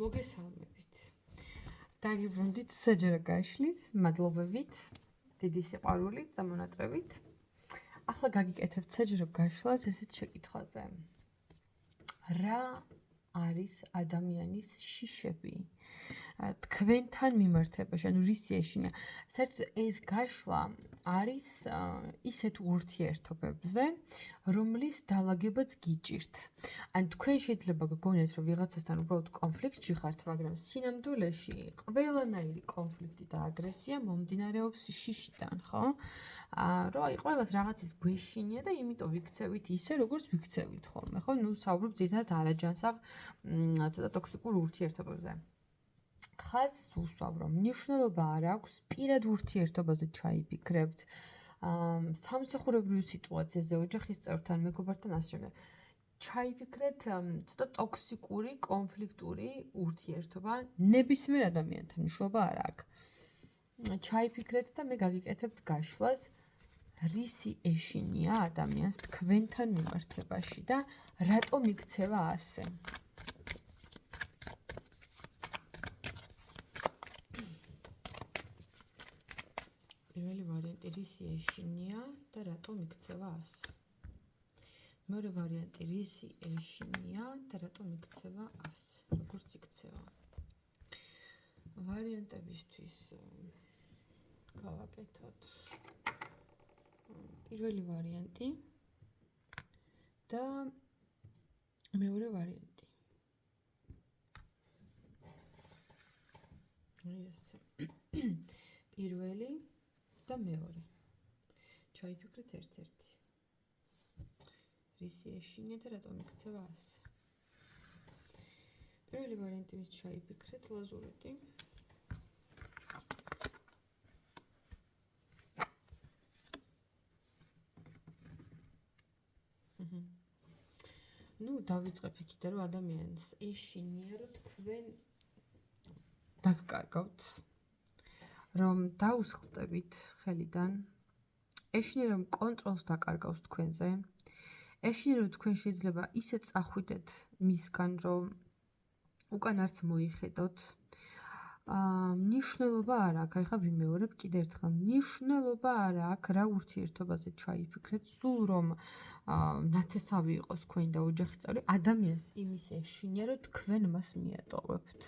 მოგესალმებით. დაგიბრუნდით საჯარო გაშლით, მადლობებით, დიდი სიყვარულით და მონატრებით. ახლა გაგიკეთებთ საჯარო გაშლას ესეთ შეკითხვაზე. რა არის ადამიანის შიშები? თქვენთან მიმართებაში, ანუ რისი ეშინია? საერთოდ ეს გაშლა არის ისეთ ურთიერთობებზე, რომლის დალაგებაც გიჭირთ. ან თქვენ შეიძლება გგონიათ, რომ ვიღაცასთან უბრალოდ კონფლიქტში ხართ, მაგრამ სინამდვილეში ყველანაირი კონფლიქტი და აგრესია მომდინარეობს შიშიდან, ხო? რომ აი ყველას რაღაცის გვეშინია და იმიტომ ვიქცევით ისე, როგორც ვიქცევით ხოლმე, ხო? ნუ საუბრობ ძირითადად არაჯანსაღ ცოტა ტოქსიკურ ურთიერთობებზე. ხაზს უსვავ, რომ მნიშვნელობა არ აქვს პირად ურთიერთობაზე ჩაიფიქრებთ, სამსახურებრივ სიტუაციაზე, ოჯახის წევრთან, მეგობართან ასე შემდეგ. ჩაიფიქრეთ ცოტა ტოქსიკური, კონფლიქტური ურთიერთობა ნებისმიერ ადამიანთან, მნიშვნელობა არ აქვს. ჩაიფიქრეთ და მე გაგიკეთებთ გაშლას, რისი ეშინია ადამიანს თქვენთან მიმართებაში და რატომ იქცევა ასე. პირველი ვარიანტი, რისი ეშინია და რატომ იქცევა ასე. მეორე ვარიანტი, რისი ეშინია და რატომ იქცევა ასე, როგორც იქცევა. ვარიანტებისთვის გავაკეთოთ პირველი ვარიანტი და მეორე ვარიანტი. ესე. პირველი და მეორე. ჩაიფიქრეთ ერთ-ერთი. რისი ეშინია და რატომ იქცევა ასე. პირველი ვარიანტი ვის ჩაიფიქრეთ, ლაზურიტი. ნუ დავიწყებ იქიდან, რომ ადამიანს ეშინია, რომ თქვენ დაგკარგავთ, რომ დაუსხლტებით ხელიდან, ეშინია, რომ კონტროლს დაკარგავს თქვენზე, ეშინია, რომ თქვენ შეიძლება ისე წახვიდეთ მისგან, რომ უკან არც მოიხედოთ. ნიშნულობა არ აქვს, ახლა ვიმეორებ კიდე ერთხელ, ნიშნულობა არ აქვს რა ურთიერთობაზე ჩაიფიქრეთ, სულ რომ ნათესავი იყოს თქვენი და ოჯახის წევრი, ადამიანს იმის ეშინია, რომ თქვენ მას მიატოვებთ.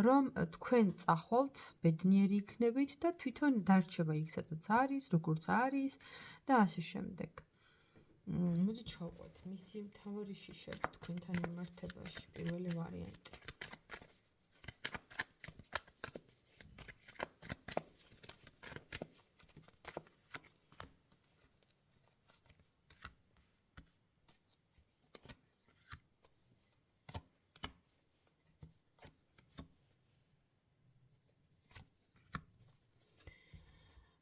რომ თქვენ წახვალთ, ბედნიერი იქნებით და თვითონ დარჩება იქ, სადაც არის, როგორც არის და ასე შემდეგ. მოდი ჩავყვეთ მისი მთავარი შიშები თქვენთან მიმართებაში, პირველი ვარიანტი.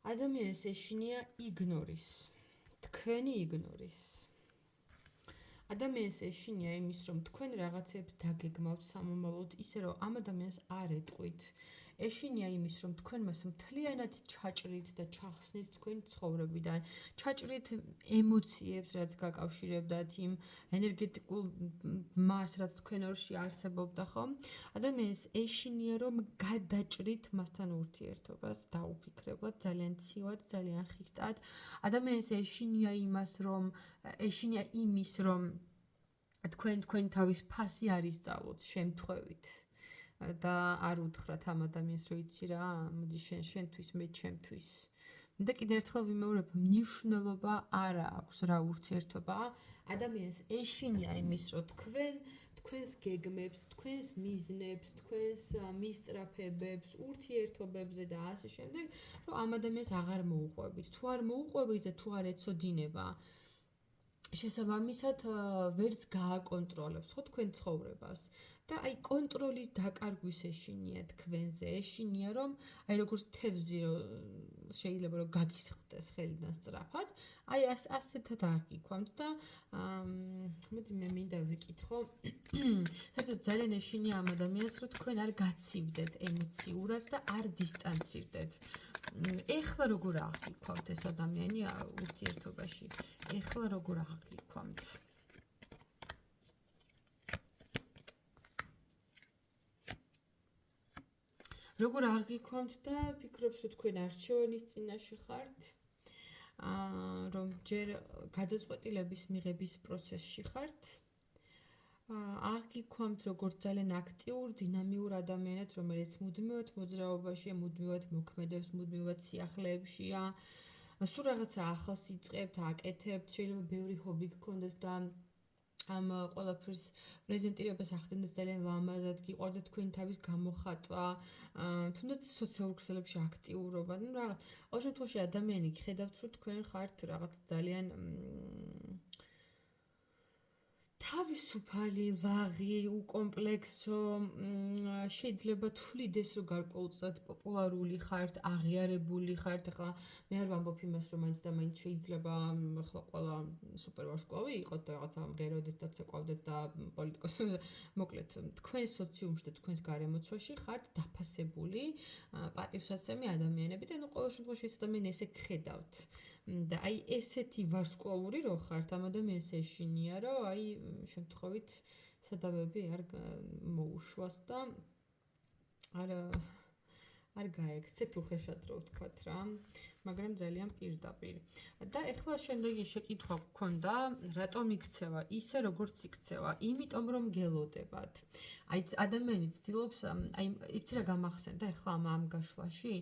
ადამიანს ეშინია იგნორის, თქვენი იგნორის. ადამიანს ეშინია იმის, რომ თქვენ რაღაცებს დაგეგმავთ სამომავლოდ ისე, რომ ამ ადამიანს არ ეტყვით. ეშინია იმის, რომ თქვენ მას მთლიანად ჩაჭრით და ჩახსნით თქვენი ცხოვრებიდან, ჩაჭრით ემოციებს, რაც გაკავშირებდათ იმ ენერგეტიკულ მას, რაც თქვენ ორში არსებობდა, ხო? ადამიანს ეშინია, რომ გადაჭრით მასთან ურთიერთობას, დაუფიქრებლად, ძალიან ცივად, ძალიან ხისტად. ადამიანს ეშინია იმის, რომ თქვენ თავის ფასი არ ისწავლოთ შემთხვევით და არ უთხრათ ამ ადამიანს, რომ იცი რა, მოდი შენთვის, მე ჩემთვის. და კიდევ ერთხელ ვიმეორებ, მნიშვნელობა არ აქვს რა ურთიერთობაა. ადამიანს ეშინია იმის, რომ თქვენს გეგმებს, თქვენს მიზნებს, თქვენს მისწრაფებებს, ურთიერთობებზე და ასე შემდეგ, რომ ამ ადამიანს აღარ მოუყვებით. თუ არ მოუყვებით და თუ არ ეცოდინება, შესაბამისად ვერც გააკონტროლებს ხო თქვენ ცხოვრებას და აი კონტროლის დაკარგვის ეშინია თქვენზე, ეშინია რომ აი როგორც თევზი შეიძლება რომ გაგისხდეს ხელიდან სწრაფად, აი ასეთად აღიქვამთ და მოდი მე მინდა ვიკითხო, საერთოდ ძალიან ეშინია ამ ადამიანს, რომ თქვენ არ გაცივდეთ ემოციურად და არ დისტანცირდეთ. ეხლა როგორ აღიქვამთ ეს ადამიანი ურთიერთობაში? ეხლა როგორ აღიქვამთ? როგორ აღიქვამთ და ფიქრობთ, რომ თქვენ არჩევანის წინაშე ხართ? რომ ჯერ გადაწყვეტილების მიღების პროცესში ხართ? აღიქვამთ როგორც ძალიან აქტიურ, დინამიურ ადამიანად, რომელიც მუდმივად მოძრაობაშია, მუდმივად მოქმედებს, მუდმივად სიახლეებშია. სულ რაღაცა ახალს იწყებთ, აკეთებთ, შეიძლება ბევრი ჰობი გქონდეს და ამ ყველაფერს პრეზენტირებას ახდენთ ძალიან ლამაზად, გიყვარდა თქვენი თავის გამოხატვა, თუნდაც სოციალურ ქსელებში აქტიურობა, ну რაღაც. ყოველ შემთხვევაში ადამიანი ხედავთ, რომ თქვენ ხართ რაღაც ძალიან თავისუფალი, ლაღი, უკომპლექსო, შეიძლება თვლიდეს, რომ გარკვეულწილად პოპულარული ხართ, აღიარებული ხართ. ახლა მე არ ვამბობ იმას, რომ მაინც და მაინც შეიძლება ახლა ყველა სუპერვარსკვლავი იყოთ და რაღაცა მღეროდეთ და ცეკვავდეთ და პოლიტიკოსი. მოკლედ, თქვენ სოციუმში და თქვენს გარემოცვაში ხართ დაფასებული, პატივსაცემი ადამიანები და ნუ ყოველ შემთხვევაში ეს ადამიანი ესე გხედავთ. და აი ესეთი ვარსკვლავური რო ხართ, ამ ადამიანს ეშინია, რომ აი შემთხვევით სადავეები არ მოუშვას და არ გაექცეთ უხეშად რო ვთქვათ რა, მაგრამ ძალიან პირდაპირ. და ეხლა შემდეგი შეკითხვა გქონდა, რატომ იქცევა ისე როგორც იქცევა? იმიტომ რომ გელოდებათ. აი ადამიანი ცდილობს, აი იცი რა გამახსენდა ეხლა ამ გაშლაში?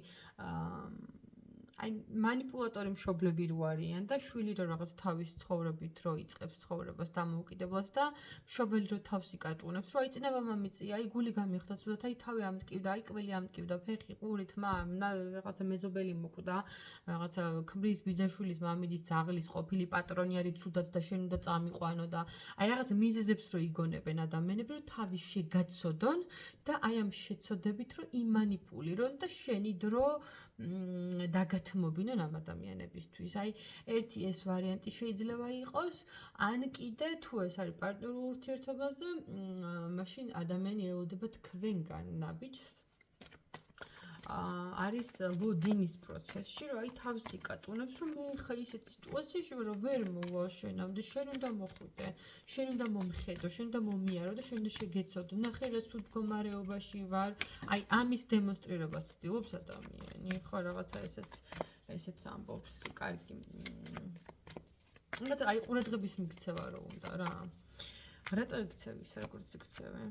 აი манипуляტორი მშობლები რო არიან და შვილი რო რაღაც თავის ცხოვრებით რო იწყებს ცხოვრებას დამოუკიდებლად და მშობელი რო თავს იკატუნებს, რომ აი წინება მამიწი, აი გული გამიხდა, ცუდად აი თავი ამტკივდა, აი კველი ამტკივდა, ფეხი, ყური, თმა, რაღაცა მეზობელი მოკვდა, რაღაცა ქმრის ბიძაშვილის მამიდის ძაღლის ყოფილი პატრონი არის ცუდად და შენ უნდა წამიყვანო და აი რაღაცა მიზეზებს რო იგონებენ ადამიანები, რომ თავი შეგაცოდონ და აი ამ შეცოდებით რო იმანიპულირონ და შენი დრო დაგათმობინონ ამ ადამიანებისთვის. აი ერთი ეს ვარიანტი შეიძლება იყოს, ან კიდე თუ ეს არის პარტნიორულ ურთიერთობაზე, მაშინ ადამიანი ელოდება თქვენგან ნაბიჯს. არის ლოდინის პროცესში, რომ აი თავს იკატუნებს, რომ მე ხა ისეთ სიტუაციაში ვარ, რომ ვერ მოვა შენამდე, შენ უნდა მოხვიდე, შენ უნდა მომხედო, შენ უნდა მომიარო და შენ უნდა შეგეცოდო. ნახე რა ცუდ მდგომარეობაში ვარ. აი ამის დემონსტრირებას ცდილობს ადამიანი. ხო რაღაცა ესეც ამბობს, კარგი. რაღაცა აი ყურადღების მიქცევა რო უნდა რა. რატო იქცევი ისე როგორც იქცევი?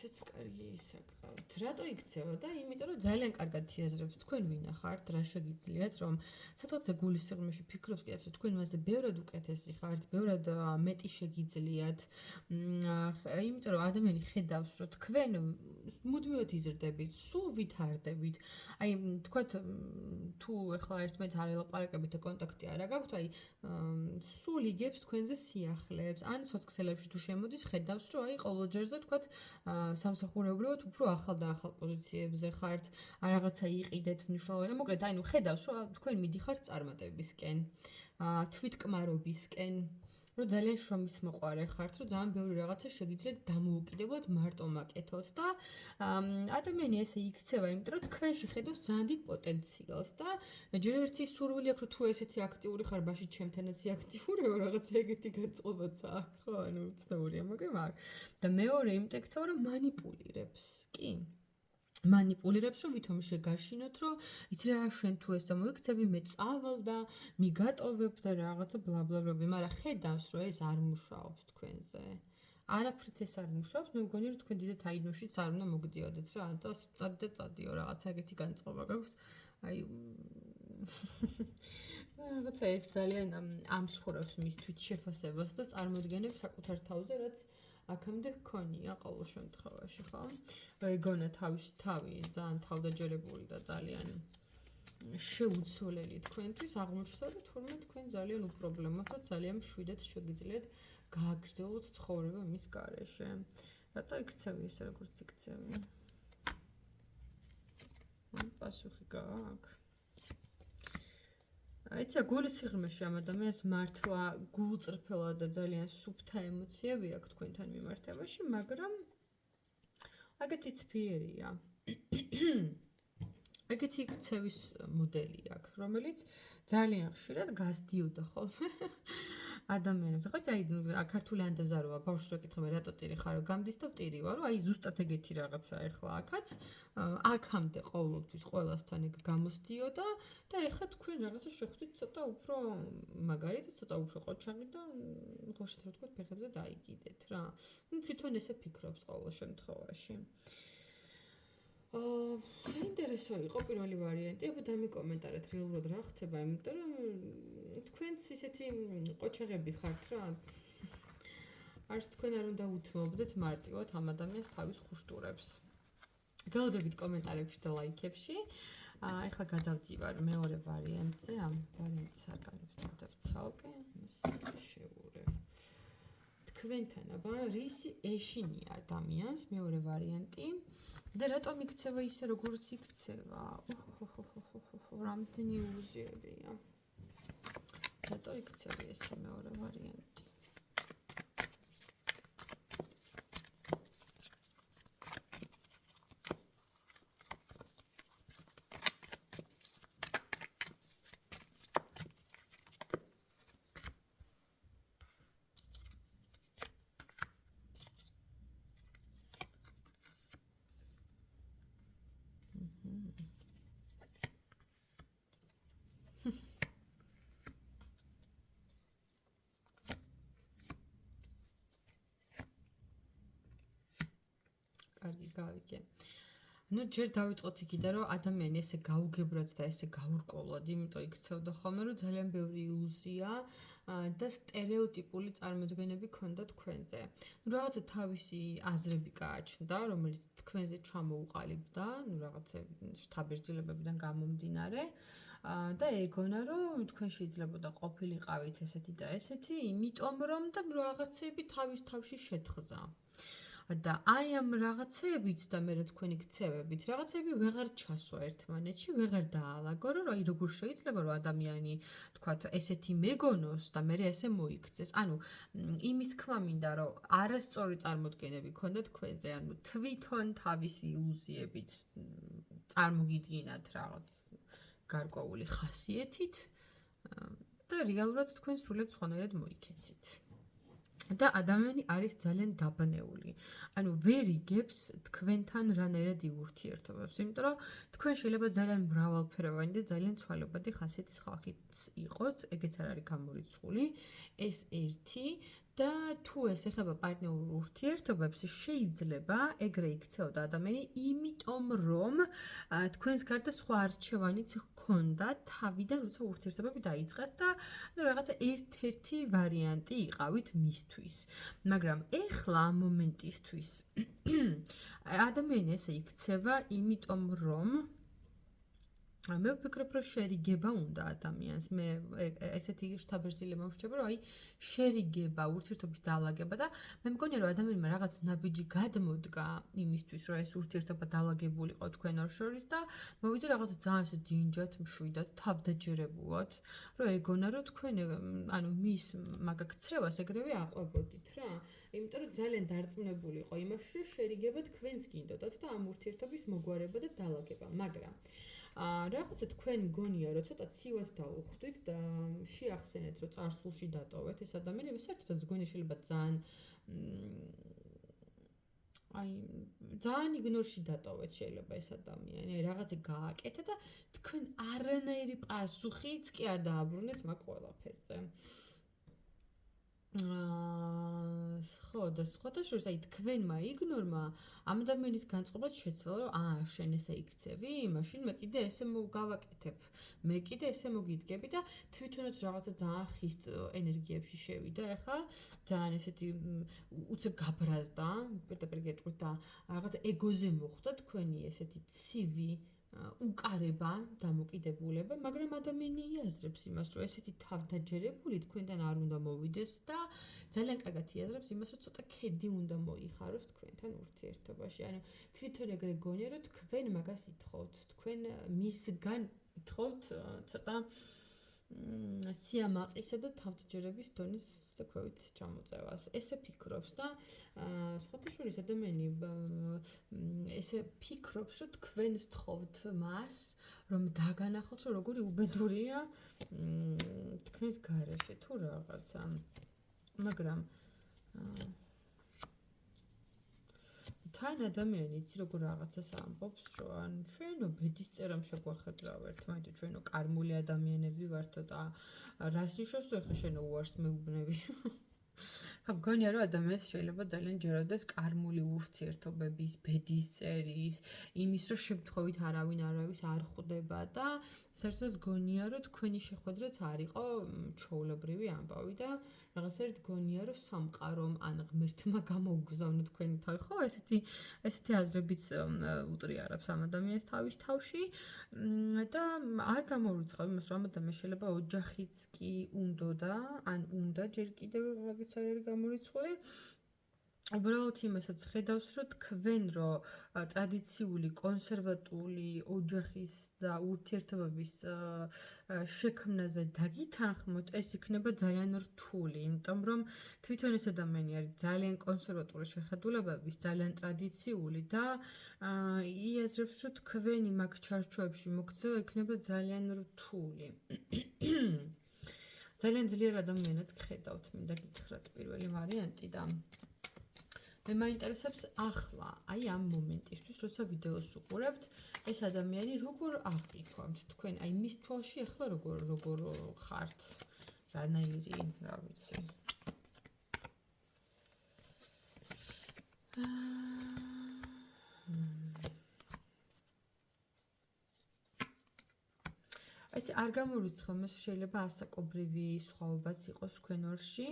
ესეც კარგი ისე გყავთ. რატო იქცევა და იმიტომ რომ ძალიან კარგად თიაზრებს თქვენ ვინა ხართ, რა შეგიძლიათ რომ სადღაც გულის სიღრმეში ფიქრობს კიდეც რომ თქვენ მასზე ბევრად უკეთესი ხართ, ბევრად მეტი შეგიძლიათ. იმიტომ რომ ადამიანი ხედავს რომ თქვენ მუდმივად იზრდებით, სულ ვითარდებით. აი თქვათ თუ ეხლა ერთმანეთს არ ელაპარაკებით და კონტაქტი არ გაქვთ, აი სულ იგებს თქვენზე სიახლეებს, ან სოციალებში თუ შემოდის, ხედავს რომ აი ყოველჯერზე თქვათ სამსახურეობრივად უფრო ახალ და ახალ პოზიციებზე ხართ, ან რაღაცა იყიდეთ მნიშვნელოვანი. მოკლედ, აი ნუ ხედავს რომ თქვენ მიდიხართ წარმატებისკენ, თვითკმარობისკენ, რომ ძალიან შრომის მოყვარე ხართ, რომ ძალიან ბევრი რაღაცა შეგიძლიათ დამოუკიდებლად მარტო მაკეთოთ და ადამიანი ესე იქცევა, იმიტომ რომ თქვენში ხედავს ძალიან დიდ პოტენციალს და ჯერ ერთი სურვილი აქვს, რომ თუ ესეთი აქტიური ხარ, მაშინ ჩემთანაც აქტიურეო, რაღაცა ეგეთი გაწყობაც აქვს, ხო, ანუ უცნაურია, მაგრამ აქ. და მეორე იმიტომ იქცევა, რომ манипуლირებს, კი. манипуლირებს, რომ ვითომ შეგაშინოთ, რომ იცი რა, შენ თუ ეს მოიქცევი, მე წავალ და მიგატოვებ და რაღაცა ბლაბლაბლაბი, მაგრამ ხედავს, რომ ეს არ მუშაობს თქვენზე. არაფრით ეს არ მუშაობს, მე მგონი, რომ თქვენ დიდად აიდნოშიც არ უნდა მოგდიოდეთ რა, წადიო რაღაცა ეგეთი განწყობა გაქვთ. აი რაღაცა ეს ძალიან ამსხურავს მის თვითშეფასებას და წარმოდგენებს საკუთარ თავზე, რაც აქამდე ჰქონია ყოველ შემთხვევაში, ხო? ეგონა თავისი თავი ძალიან თავდაჯერებული და ძალიან შეუცვლელი თქვენთვის აღმოჩნდა, რომ თურმე თქვენ ძალიან უპრობლემოთ და ძალიან მშვიდად შეგიძლიათ გააგრძელოთ ცხოვრება მის გარეშე. რატო იქცევი ესე როგორც იქცევი? პასუხი გაქვს. აიცა გულის სიღრმეში ამ ადამიანს მართლა გულწრფელად და ძალიან სუფთა ემოციები აქვს თქვენთან მიმართებაში, მაგრამ აგეთი ცფიერია. ეგეთი ქცევის მოდელი აქვს, რომელიც ძალიან ხშირად გასდიოდა ხოლმე ადამიანებს. ხო, აი ქართული ანდაზაროა, ბავშვს რო ეკითხება რატო ტირი ხარო, გამდის და ტირი ვარო, აი ზუსტად ეგეთი რაღაცა ახლა აქაც, აქამდე ყოველთვის ყველასთან ეგ გამოსდიოდა და ეხლა თქვენ რაღაცა შეხვდით ცოტა უფრო მაგარი და ცოტა უფრო ყოჩაღი და ხოშეთ რო თქვა ფეხებზე დაიგიდეთ რა. ნუ თვითონ ესე ფიქრობს ყოველ შემთხვევაში. საინტერესო იყო პირველი ვარიანტი, აბა დამიკომენტარეთ რეალურად რა ხდება, იმიტომ რომ თქვენც ისეთი ყოჩაღები ხართ რა. არც თქვენ არ უნდა უთმობდეთ მარტივად ამ ადამიანს თავის ხუშტურებს. გელოდებით კომენტარებში და ლაიქებში. ეხლა გადავდივარ მეორე ვარიანტზე, ამ ვარიანტს არ განვცადებ ცალკე, ის შეურევ. თქვენთან აბა რისი ეშინია ადამიანს მეორე ვარიანტი და რატომ იქცევა ისე როგორც იქცევა? რამდენი ილუზიებია. რატო იქცევა ესე მეორე ვარიანტი? კარგი, გავიგე. ნუ ჯერ დავიწყოთ იქიდან, რომ ადამიანი ესე გაუგებრად და ესე გაურკვევლად, იმიტომ იქცევდა ხოლმე, რომ ძალიან ბევრი ილუზია და სტერეოტიპული წარმოდგენები ქონდა თქვენზე. ნუ რაღაცა თავისი აზრები გააჩნდა, რომელიც თქვენზე ჩამოუყალიბდა, ნუ რაღაცა შთაბეჭდილებებიდან გამომდინარე. და ეგონა, რომ თქვენ შეიძლებოდა ყოფილიყავით ესეთი და ესეთი, იმიტომ რომ და რაღაცები თავის თავში შეთხზა. და აი ამ რაღაცეებით და მე თქვენი ქცევებით რაღაცები ვეღარ ჩასვა ერთმანეთში, ვეღარ დაალაგო, რომ აი როგორ შეიძლება რომ ადამიანი თქვათ ესეთი მეგონოს და მე ესე მოიქცეს. ანუ იმის თქმა მინდა რომ არასწორი წარმოდგენები ქონდა თქვენზე, ანუ თვითონ თავისი ილუზიებით წარმოგიდგინათ რაღაც გარკვეული ხასიათით და რეალურად თქვენ სრულად სხვანაირად მოიქეცით. და ადამიანი არის ძალიან დაბნეული. ანუ ვერ იგებს თქვენთან რანაირად იურთიერთობებს, იმიტომ რომ თქვენ შეიძლება ძალიან მრავალფეროვანი და ძალიან ცვალებადი ხასიათის ხალხიც იყოთ, ეგეც არ არის გამორიცხული. ეს ერთი და თუ ეს ეხება პარტნიორულ ურთიერთობებს, შეიძლება ეგრე იქცეოდა ადამიანი, იმიტომ რომ თქვენს გარდა სხვა არჩევანიც ჰქონდა თავიდან, როცა ურთიერთობები დაიწყეს და რაღაცა ერთ-ერთი ვარიანტი იყავით მისთვის. მაგრამ ეხლა ამ მომენტისთვის ადამიანი ესე იქცევა, იმიტომ რომ მე ვფიქრობ, რომ შერიგება უნდა ადამიანს. მე ესეთი შთაბეჭდილება მრჩება, რომ აი შერიგება, ურთიერთობის დაალაგება და მე მგონია, რომ ადამიანმა რაღაც ნაბიჯი გადმოდგა იმისთვის, რომ ეს ურთიერთობა დაალაგებულიყო თქვენ ორ შორის და მოვიდა რაღაცა ძალიან ისე დინჯად, მშვიდად, თავდაჯერებულად, რომ ეგონა, რომ თქვენ ანუ მის მაგაქცევას ეგრევე აყვებოდით რა. იმიტომ რომ ძალიან დარწმუნებული იყო იმაში, რომ შერიგება თქვენს გინდოდათ და ამ ურთიერთობის მოგვარება და დაალაგება, მაგრამ რაღაცა თქვენ მგონია, რომ ცოტა ცივად დაუხვდით და შეახსენეთ, რომ წარსულში დატოვეთ ეს ადამიანი, საერთოდ მგონია შეიძლება ძალიან აი ძალიან იგნორში დატოვეთ შეიძლება ეს ადამიანი, აი რაღაცა გააკეთა და თქვენ არანაირი პასუხიც კი არ დააბრუნეთ მაგ ყველაფერზე. ხო და სხვათა შორის აი თქვენმა იგნორმა ამ ადამიანის განწყობაც შეცვალა, რომ შენ ესე იქცევი, მაშინ მე კიდე ესე გავაკეთებ, მე კიდე ესე მოგიდგები და თვითონაც რაღაცა ძალიან ხის ენერგიებში შევიდა, ახლა ძალიან ესეთი უცებ გაბრაზდა, პირდაპირ გეტყვით და რაღაცა ეგოზე მოხვდა თქვენი ესეთი ცივი უკარება, დამოკიდებულება, მაგრამ ადამიანი იაზრებს იმას, რომ ესეთი თავდაჯერებული თქვენთან არ უნდა მოვიდეს და ძალიან კარგად იაზრებს იმას, რომ ცოტა ქედი უნდა მოიხაროს თქვენთან ურთიერთობაში. ანუ თვითონ ეგრე გონია, რომ თქვენ მაგას ითხოვთ, თქვენ მისგან ითხოვთ ცოტა სიამაყისა და თავდაჯერების დონის თქვით ჩამოწევას. ესე ფიქრობს და სხვათა შორის ადამიანი ესე ფიქრობს, რომ თქვენ სთხოვთ მას, რომ დაგანახოთ, რომ როგორი უბედურია თქვენს გარეშე თუ რაღაცა. მაგრამ თან ადამიანი იცი როგორ რაღაცას ამბობს, რომ ან ჩვენო ბედის წერამ შეგვახედრავ ერთმანეთს, ჩვენო კარმული ადამიანები ვართო და რას ნიშნავს ხე შენო უარს მეუბნები. ხა მგონია რომ ადამიანს შეიძლება ძალიან ჯეროდეს კარმული ურთიერთობების, ბედის წერის, იმის რომ შემთხვევით არავის არ ხვდება და საერთოდ გონია რომ თქვენი შეხვედრაც არ იყო ჩვეულებრივი ამბავი და რაღაცა გონია რომ სამყარომ ან ღმერთმა გამოუგზავნო თქვენი თავი. ხო, ესეთი აზრებიც უტრიარებს ამ ადამიანის თავის თავში და არ გამოვრიცხავ იმას რომ ამ ადამიანს შეიძლება ოჯახიც კი უნდა ჯერ კიდევ რაღაც არ არის გამორიცხული. უბრალოდ იმასაც ხედავს, რომ თქვენ ტრადიციული, კონსერვატული ოჯახის და ურთიერთობების შექმნაზე დაგითანხმოთ, ეს იქნება ძალიან რთული, იმიტომ რომ თვითონ ეს ადამიანი არის ძალიან კონსერვატული შეხედულებების, ძალიან ტრადიციული და იაზრებს, რომ თქვენი მაგ ჩარჩოებში მოქცევა იქნება ძალიან რთული. ძალიან ძლიერ ადამიანად გხედავთ, მინდა გითხრათ პირველი ვარიანტი და მე მაინტერესებს ახლა, აი ამ მომენტისთვის, როცა ვიდეოს უყურებთ, ეს ადამიანი როგორ აღიქვამთ თქვენ, აი მის თვალში ახლა როგორ ხართ, რანაირი, რა ვიცი. აი არ გამორიცხავ, მას შეიძლება ასაკობრივი სხვაობაც იყოს თქვენ ორში.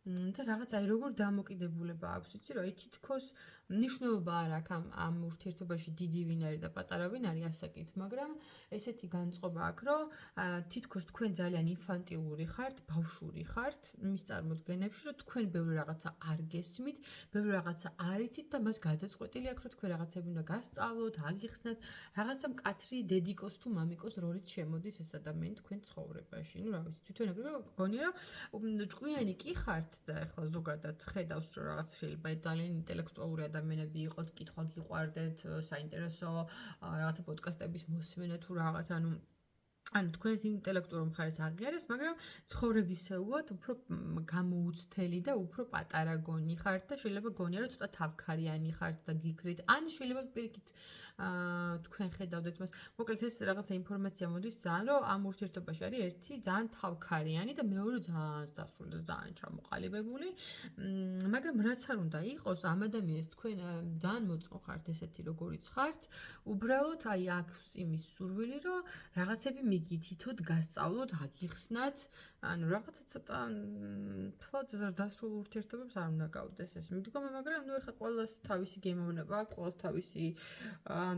და რაღაც აი როგორ დამოკიდებულება აქვს, იცი რომ თითქოს ნიშნულობა არ აქვს ამ ურთიერთობაში დიდი ვინ არის და პატარა ვინ არის ასაკით, მაგრამ ესეთი განწყობა აქვს, რომ თითქოს თქვენ ძალიან ინფანტილური ხართ, ბავშვური ხართ მის წარმოდგენებში, რომ თქვენ ბევრი რაღაცა არ გესმით, ბევრი რაღაცა არ იცით და მას გადაწყვეტილი აქვს, რომ თქვენ რაღაცები უნდა გასწავლოთ, აგიხსნათ, რაღაცა მკაცრი დედიკოს თუ მამიკოს როლით შემოდის ეს ადამიანი თქვენ ცხოვრებაში. ნუ რა ვიცი, თვითონ ეგრევე გონია, რომ ჭკვიანი კი ხართ და ახლა ზოგადად ხედავს რომ რაღაც შეიძლება ძალიან ინტელექტუალური ადამიანები იყოთ, კითხვა გიყვარდეთ, საინტერესო რაღაცა პოდკასტების მოსმენა თუ რაღაც, ანუ თქვენს ინტელექტუალურ მხარეს აღიარეს, მაგრამ ცხოვრებისეულად უფრო გამოუცდელი და უფრო პატარა გონი ხართ და შეიძლება გონია რომ ცოტა თავქარიანი ხართ და გიქრით. ან შეიძლება პირიქით თქვენ ხედავდეთ მას. მოკლედ ეს რაღაცა ინფორმაცია მოდის ძალიან, რომ ამ ურთიერთობაში არის ერთი ძალიან თავქარიანი და მეორე ძალიან დასრული და ძალიან ჩამოყალიბებული. მაგრამ რაც არ უნდა იყოს, ამ ადამიანს თქვენ ძალიან მოწონხართ ესეთი როგორიც ხართ, უბრალოდ აი აქვს იმის სურვილი, რომ რაღაცები მიგითითოთ, გასწავლოთ, აგიხსნათ, ანუ რაღაცა ცოტა თლად ზრდასრულ ურთიერთობებს არ უნდა გავდეს ეს მიდგომა, მაგრამ ნუ ეხლა ყველას თავისი გემოვნება აქვს, ყველას თავისი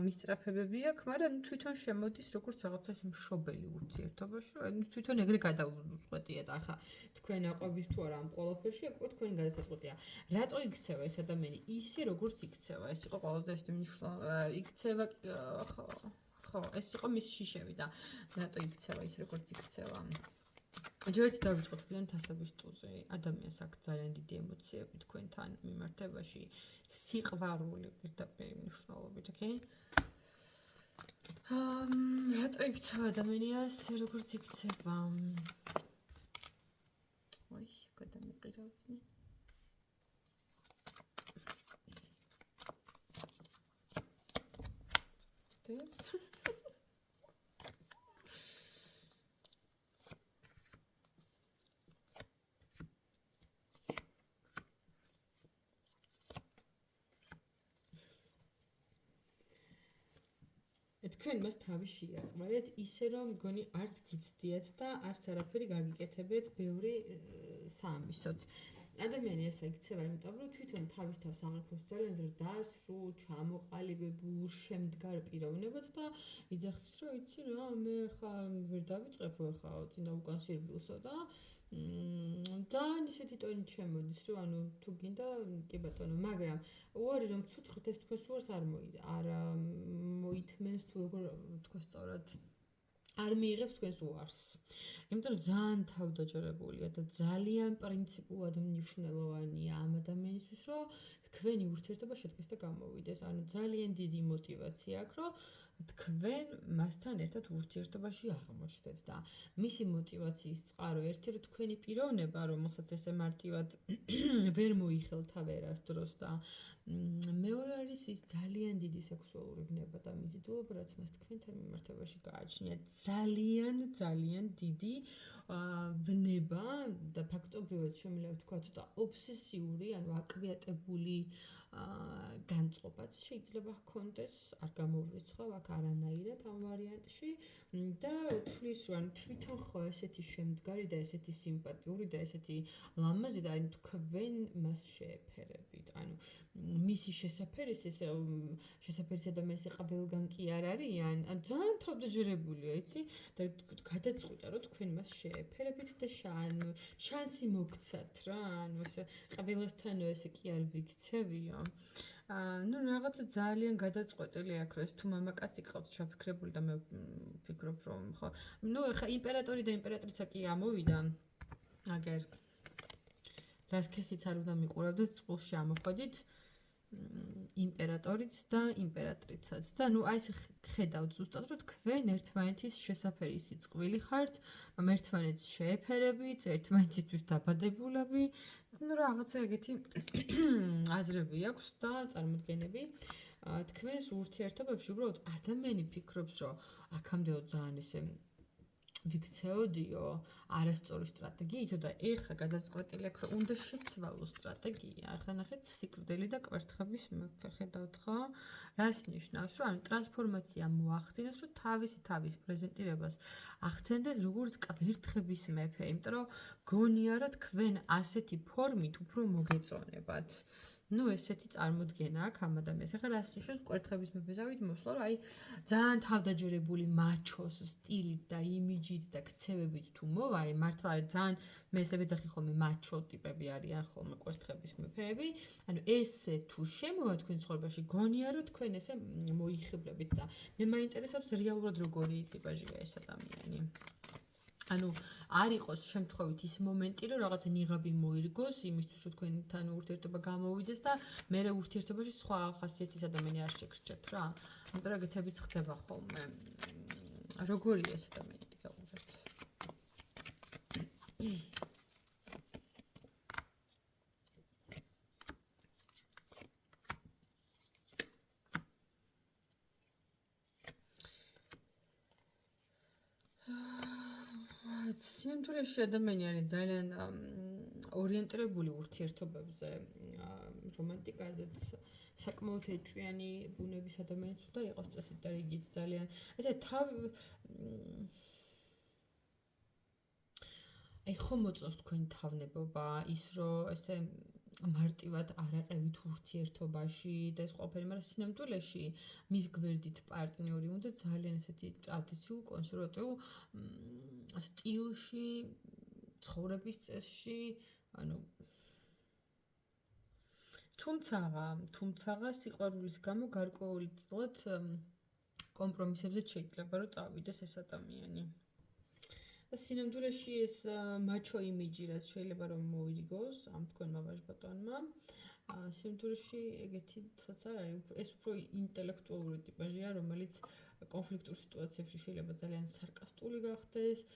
მისწრაფებები აქვს, მაგრამ თვითონ შემოდის როგორც რაღაცა ის მშობელი ურთიერთობაში, ნუ თვითონ ეგრე გადაუწყვეტია და ახლა თქვენ აყვებით თუ არა ამ ყველაფერში, აკეთო თქვენი გადაწყვეტია. რატო იქცევა ეს ადამიანი ისე როგორც იქცევა? ეს იყო ყველაზე ეს მნიშვნელოვანი იქცევა, ხო, ეს იყო მის შიშები და რატო იქცევა ის როგორც იქცევა? ჯერ ერთი დავიწყოთ კიდევ თასების ტუზე. ადამიანს აქვს ძალიან დიდი ემოციები თქვენთან მიმართებაში, სიყვარული პირდაპირ მნიშვნელობით, ოკეი? რატო იქცევა ადამიანს როგორც იქცევა? ой, გადამიყირავდი. თქვენ მას თავი შეაყვარეთ ისე რომ მგონი არც გიცდიათ და არც არაფერი გაგიკეთებიათ ბევრი საამისოდ. ადამიანი ესე იქცევა, იმიტომ რომ თვითონ თავის თავს აღიქვამს ძალიან ზრდასრულ, ჩამოყალიბებულ, შემდგარ პიროვნებად და იძახის რომ იცი რა, მე ხა ვერ დავიწყებო ხა წინა უკან სირბილსო და ისეთი ტონით შემოდის, რომ ანუ თუ გინდა კი ბატონო, მაგრამ უარი რომ ცუთხით ეს თქვენს უარს არ მოითმენს თუ როგორ თქვა სწორად. არ მიიღებს თქვენს უარს. იმიტომ რომ ძალიან თავდაჯერებულია და ძალიან პრინციპულად მნიშვნელოვანია ამ ადამიანისთვის, რომ თქვენი ურთიერთობა შედგეს და გამოვიდეს. ანუ ძალიან დიდი мотиваცია აქვს, რომ თქვენ მასთან ერთად ურთიერთობაში აღმოჩნდეთ და მისი мотиваციის წყარო ერთი რომ თქვენი პიროვნება, რომელსაც ესე მარტივად ვერ მოიხელთა ვერასდროს და მეორე არის ის ძალიან დიდი სექსუალური ვნება და მიზიდულობა, რაც მას თქვენთან მიმართებაში გააჩნია. ძალიან დიდი ვნება და ფაქტობრივად შემიძლია ვთქვათ და ობსესიური, ანუ აკვიატებული განწყობაც შეიძლება ჰქონდეს, არ გამოვრიცხავ აქ არანაირად ამ ვარიანტში და თulis რომ თვითონ ხო ესეთი შემდგარი და ესეთი სიმპათიური და ესეთი ლამაზი და აი თქვენ მას შეეფერებით. ანუ მისი შესაფერის ეს შესაფერის ადამიანის ყაბელგან კი არ არიან, ან ძალიან თავდაჯერებულია, იცი? და გადაწყვიტა რომ თქვენ მას შეეფერებით და შანსი მოგცათ რა, ანუ ესე ყაბელასთანო ესე კი არ ვიქცევიო. ну რაღაცა ძალიან გადაწყვეტილი აქვს რომ ეს თუ მამაკაცი ყავთ შაფიქრებული და მე ვფიქრობ რომ ხო ну ეხა იმპერატორი და იმპერატრიცა კი ამოვიდა აგერ რას ქესიც არ უნდა მიყურავდეთ წყულში ამოხვედით იმპერატორიც და იმპერატრიცაც და ну აი ეს ხედავთ ზუსტად რომ თქვენ ერთმანეთის შესაფერი სიწყვილი ხართ რომ ერთმანეთს შეეფერებით ერთმანეთისთვის დაბადებულები ну რაღაცა ეგეთი აზრები აქვს და წარმოდგენები თქვენს ურთიერთობებში უბრალოდ ადამიანი ფიქრობს რომ აქამდეო ძალიან ესე ვიქცეოდიო არასწორი სტრატეგიით და ეხლა გადაწყვეტილი აქვს რომ უნდა შეცვალო სტრატეგია. ახლა ნახეთ სიკვდილი და კვერთხების ხედავთ ხო? რას ნიშნავს? რომ ანუ ტრანსფორმაცია მოახდინოს, რომ თავის პრეზენტირებას ახდენდეს როგორც კვერთხების მეფე, იმიტომ რომ გონია რომ თქვენ ასეთი ფორმით უფრო მოგეწონებათ. ну ესეთი წარმოდგენა აქვს ამ ადამიანს. ახლა რას ნიშნავს კვერთხების მეფეზავით მოსვლა, რომ აი ძალიან თავდაჯერებული მაჩოს სტილით და იმიჯით და ქცევებით თუ მოვა, აი მართლა ძალიან მე ესე ვეძახი ხოლმე მაჩო ტიპები არიან ხოლმე კვერთხების მეფეები. ანუ ესე თუ შემოვა თქვენ ცხოვრებაში, გონია რომ თქვენ ესე მოიხიბლებით და მე მაინტერესებს რეალურად როგორი ტიპაჟია ეს ადამიანი. ანუ არ იყოს შემთხვევით ის მომენტი, რომ რაღაცა ნიღაბი მოირგოს იმისთვის, რომ თქვენთან ურთიერთობა გამოვიდეს და მე ურთიერთობაში სხვა ხასიათის ადამიანი არ შეგრჩეთ რა. იმიტომ რომ ეგეთებიც ხდება ხოლმე. როგორია ეს ადამიანი გიყურეთ? სიმთვრეში ადამიანი არის ძალიან ორიენტირებული ურთიერთობებზე, რომანტიკაზეც საკმაოდ ეჭვიანი ბუნების ადამიანიც უნდა იყოს წესით და რიგით ძალიან ესე აი ხომ მოწონს თქვენი თავნებობა, ის რომ ესე მარტივად არაყევით ურთიერთობაში და ეს ყველაფერი, მაგრამ სინამდვილეში მის გვერდით პარტნიორი უნდა ძალიან ესეთი ტრადიციულ, კონსერვატიულ სტილში, ცხოვრების წესში, ანუ თუმცა სიყვარულის გამო გარკვეულწილად კომპრომისებზე შეიძლება რომ წავიდეს ეს ადამიანი. სინამდვილეში ეს მაჩო იმიჯი რაც შეიძლება რომ მოირიგოს ამ თქვენმა ვაჟბატონმა სინამდვილეში ეგეთი თაც არ არის ეს უფრო ინტელექტუალური ტიპაჟია რომელიც კონფლიქტურ სიტუაციებში შეიძლება ძალიან სარკასტული გახდეს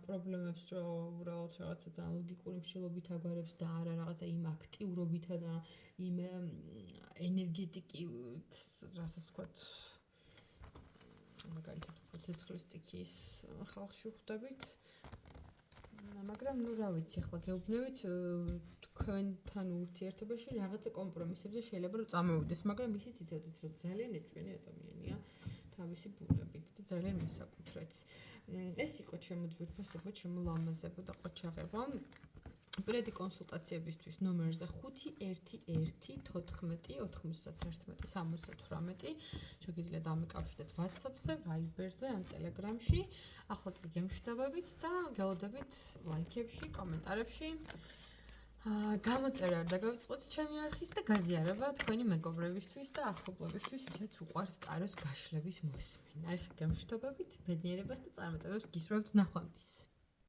პრობლემებს რო უბრალოდ რაღაცა ძალიან ლოგიკური მსჯელობით აგვარებს და არა რაღაცა იმ აქტიურობითა და იმ ენერგეტიკით რასაც ვთქვათ მაგალითად პროცესის სტიქის ხალხში ვხვდებით მაგრამ ნუ რა ვიცი ახლა გეუბნებით თქვენთან ურთიერთობაში რაღაცა კომპრომისებზე შეიძლება რომ წამოვიდეს მაგრამ ისიც იცოდეთ რომ ძალიან ეჭვიანი ადამიანია თავისი ბუნებით და ძალიან მესაკუთრეც ეს იყო ჩემო ძვირფასებო ჩემო ლამაზებო და ყოჩაღებო პირადი კონსულტაციებისთვის ნომერზე 511-14-91-68 შეგიძლიათ დამიკავშირდეთ WhatsApp-ზე, Viber-ზე ან Telegram-ში. ახლა კი გემშვიდობებით და გელოდებით ლაიქებში, კომენტარებში. გამოწერა არ დაგავიწყოთ ჩემი არხის და გაზიარება თქვენი მეგობრებისთვის და ახლობლებისთვის, ვისაც უყვართ ტაროს გაშლების მოსმენა. ახლა გემშვიდობებით, ბედნიერებას და წარმატებებს გისურვებთ ნახვამდის.